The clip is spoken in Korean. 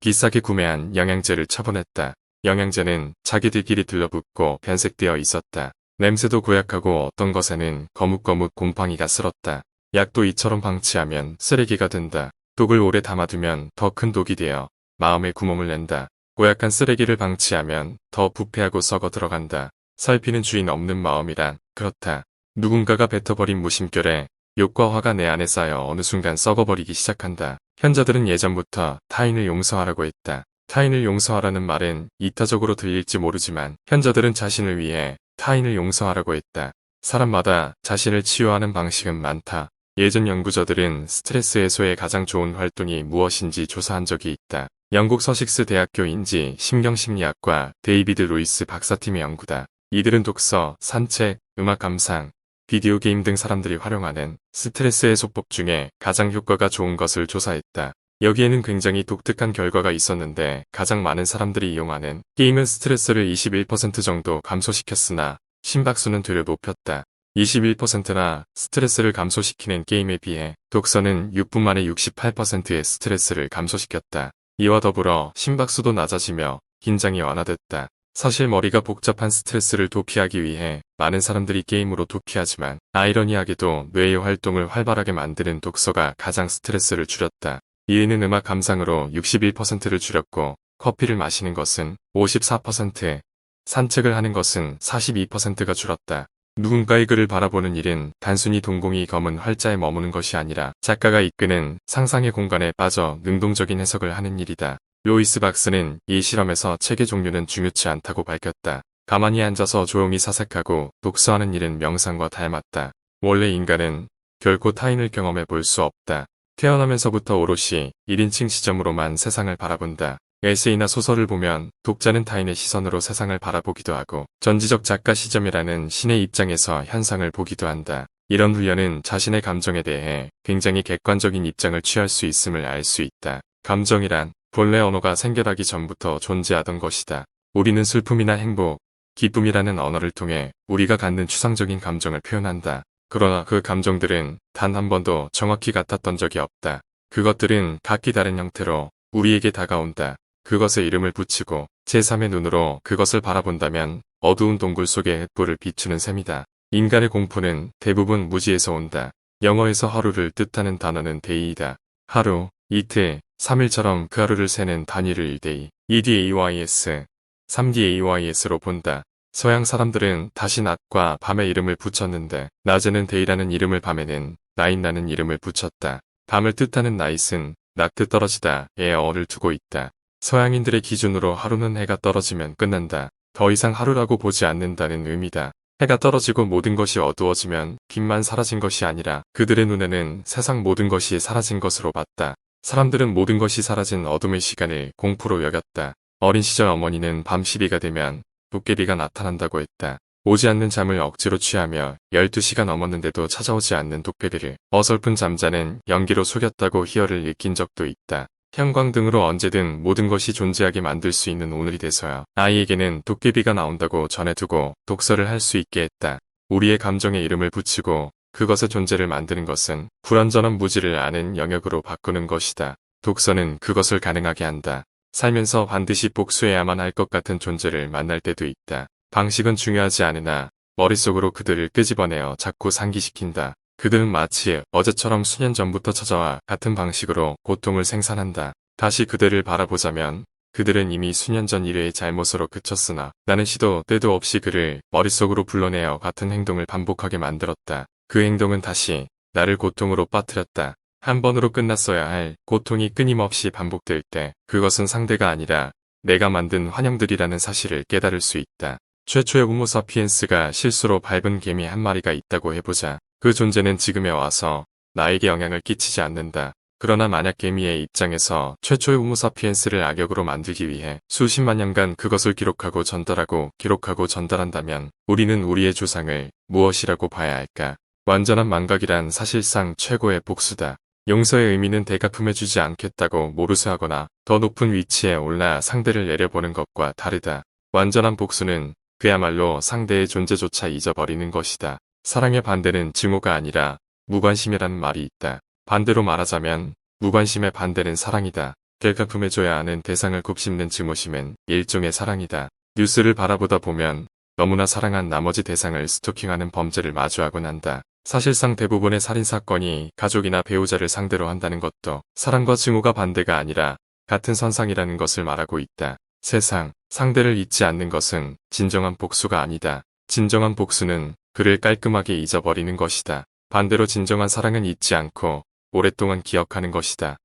비싸게 구매한 영양제를 처분했다. 영양제는 자기들끼리 들러붙고 변색되어 있었다. 냄새도 고약하고 어떤 것에는 거뭇거뭇 곰팡이가 쓸었다. 약도 이처럼 방치하면 쓰레기가 된다. 독을 오래 담아두면 더 큰 독이 되어 마음에 구멍을 낸다. 고약한 쓰레기를 방치하면 더 부패하고 썩어 들어간다. 살피는 주인 없는 마음이란 그렇다. 누군가가 뱉어버린 무심결에 욕과 화가 내 안에 쌓여 어느 순간 썩어버리기 시작한다. 현자들은 예전부터 타인을 용서하라고 했다. 타인을 용서하라는 말은 이타적으로 들릴지 모르지만 현자들은 자신을 위해 타인을 용서하라고 했다. 사람마다 자신을 치유하는 방식은 많다. 예전 연구자들은 스트레스 해소에 가장 좋은 활동이 무엇인지 조사한 적이 있다. 영국 서식스 대학교 인지 심경심리학과 데이비드 루이스 박사팀의 연구다. 이들은 독서, 산책, 음악 감상, 비디오 게임 등 사람들이 활용하는 스트레스 해소법 중에 가장 효과가 좋은 것을 조사했다. 여기에는 굉장히 독특한 결과가 있었는데 가장 많은 사람들이 이용하는 게임은 스트레스를 21% 정도 감소시켰으나 심박수는 되려 높였다. 21%나 스트레스를 감소시키는 게임에 비해 독서는 6분 만에 68%의 스트레스를 감소시켰다. 이와 더불어 심박수도 낮아지며 긴장이 완화됐다. 사실 머리가 복잡한 스트레스를 도피하기 위해 많은 사람들이 게임으로 도피하지만 아이러니하게도 뇌의 활동을 활발하게 만드는 독서가 가장 스트레스를 줄였다. 이에는 음악 감상으로 61%를 줄였고 커피를 마시는 것은 54%, 산책을 하는 것은 42%가 줄었다. 누군가의 글을 바라보는 일은 단순히 동공이 검은 활자에 머무는 것이 아니라 작가가 이끄는 상상의 공간에 빠져 능동적인 해석을 하는 일이다. 로이스 박스는 이 실험에서 책의 종류는 중요치 않다고 밝혔다. 가만히 앉아서 조용히 사색하고 독서하는 일은 명상과 닮았다. 원래 인간은 결코 타인을 경험해 볼 수 없다. 태어나면서부터 오롯이 1인칭 시점으로만 세상을 바라본다. 에세이나 소설을 보면 독자는 타인의 시선으로 세상을 바라보기도 하고 전지적 작가 시점이라는 신의 입장에서 현상을 보기도 한다. 이런 훈련은 자신의 감정에 대해 굉장히 객관적인 입장을 취할 수 있음을 알 수 있다. 감정이란 본래 언어가 생겨나기 전부터 존재하던 것이다. 우리는 슬픔이나 행복, 기쁨이라는 언어를 통해 우리가 갖는 추상적인 감정을 표현한다. 그러나 그 감정들은 단 한 번도 정확히 같았던 적이 없다. 그것들은 각기 다른 형태로 우리에게 다가온다. 그것에 이름을 붙이고 제3의 눈으로 그것을 바라본다면 어두운 동굴 속에 횃불을 비추는 셈이다. 인간의 공포는 대부분 무지에서 온다. 영어에서 하루를 뜻하는 단어는 데이이다. 하루, 이틀, 3일처럼 그 하루를 세는 단위를 1데이, EDAYS, 3DAYS로 본다. 서양 사람들은 다시 낮과 밤의 이름을 붙였는데 낮에는 데이라는 이름을 밤에는 나잇라는 이름을 붙였다. 밤을 뜻하는 나잇은 낮듯 떨어지다에 어를 두고 있다. 서양인들의 기준으로 하루는 해가 떨어지면 끝난다. 더 이상 하루라고 보지 않는다는 의미다. 해가 떨어지고 모든 것이 어두워지면 빛만 사라진 것이 아니라 그들의 눈에는 세상 모든 것이 사라진 것으로 봤다. 사람들은 모든 것이 사라진 어둠의 시간을 공포로 여겼다. 어린 시절 어머니는 밤 12가 되면 도깨비가 나타난다고 했다. 오지 않는 잠을 억지로 취하며 12시가 넘었는데도 찾아오지 않는 도깨비를 어설픈 잠자는 연기로 속였다고 희열을 느낀 적도 있다. 형광등으로 언제든 모든 것이 존재하게 만들 수 있는 오늘이 돼서야 아이에게는 도깨비가 나온다고 전해두고 독서를 할 수 있게 했다. 우리의 감정에 이름을 붙이고 그것의 존재를 만드는 것은 불완전한 무지를 아는 영역으로 바꾸는 것이다. 독서는 그것을 가능하게 한다. 살면서 반드시 복수해야만 할 것 같은 존재를 만날 때도 있다. 방식은 중요하지 않으나 머릿속으로 그들을 끄집어내어 자꾸 상기시킨다. 그들은 마치 어제처럼 수년 전부터 찾아와 같은 방식으로 고통을 생산한다. 다시 그들을 바라보자면 그들은 이미 수년 전 일회의 잘못으로 그쳤으나 나는 시도 때도 없이 그를 머릿속으로 불러내어 같은 행동을 반복하게 만들었다. 그 행동은 다시 나를 고통으로 빠뜨렸다. 한 번으로 끝났어야 할 고통이 끊임없이 반복될 때 그것은 상대가 아니라 내가 만든 환영들이라는 사실을 깨달을 수 있다. 최초의 호모사피엔스가 실수로 밟은 개미 한 마리가 있다고 해보자. 그 존재는 지금에 와서 나에게 영향을 끼치지 않는다. 그러나 만약 개미의 입장에서 최초의 호모사피엔스를 악역으로 만들기 위해 수십만 년간 그것을 기록하고 전달한다면 우리는 우리의 조상을 무엇이라고 봐야 할까? 완전한 망각이란 사실상 최고의 복수다. 용서의 의미는 되갚음해주지 않겠다고 모르쇠하거나 더 높은 위치에 올라 상대를 내려보는 것과 다르다. 완전한 복수는 그야말로 상대의 존재조차 잊어버리는 것이다. 사랑의 반대는 증오가 아니라 무관심이라는 말이 있다. 반대로 말하자면 무관심의 반대는 사랑이다. 객가품해줘야 하는 대상을 곱씹는 증오심은 일종의 사랑이다. 뉴스를 바라보다 보면 너무나 사랑한 나머지 대상을 스토킹하는 범죄를 마주하곤 한다. 사실상 대부분의 살인사건이 가족이나 배우자를 상대로 한다는 것도 사랑과 증오가 반대가 아니라 같은 선상이라는 것을 말하고 있다. 세상, 상대를 잊지 않는 것은 진정한 복수가 아니다. 진정한 복수는 그를 깔끔하게 잊어버리는 것이다. 반대로 진정한 사랑은 잊지 않고 오랫동안 기억하는 것이다.